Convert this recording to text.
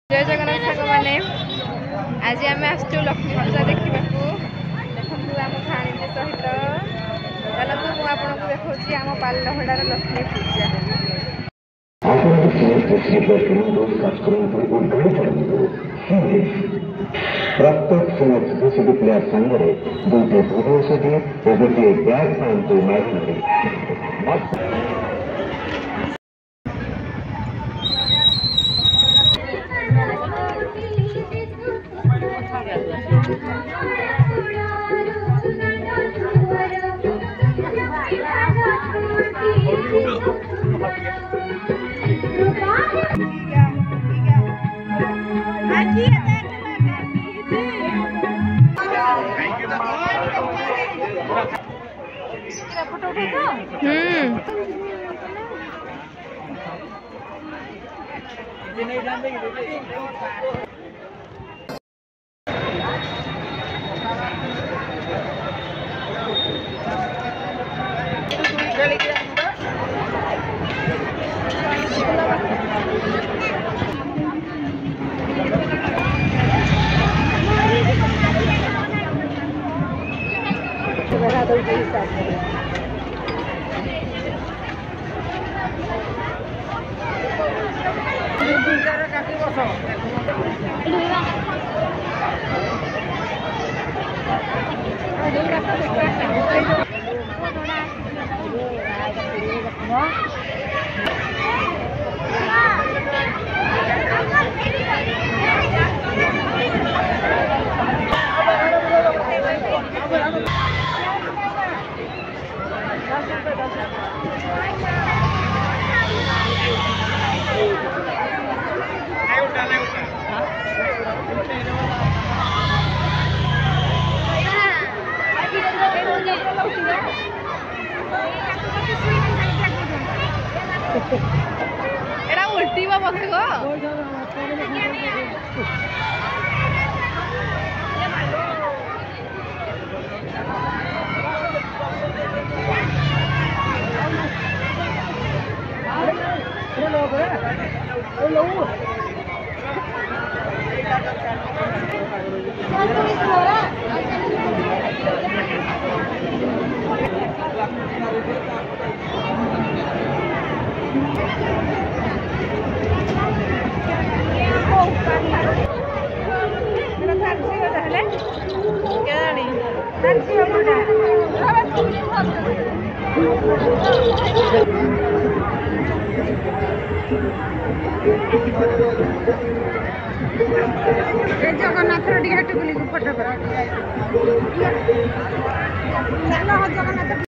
जय जगन्नाथ सांग मैंने आज आम आसचु लक्ष्मी पूजा देखा देखु आम भाणी सहित चलतु मुझे आपको देखा आम पालहड़ार लक्ष्मी पूजा प्रत्येक सिनेट प्लेयर संगे दुईटे भूल औषधि और गोटे बैग पाँच मारी एड़ा उल्टी बोधे गो जगन्नाथ टी बुली पट जगन्नाथ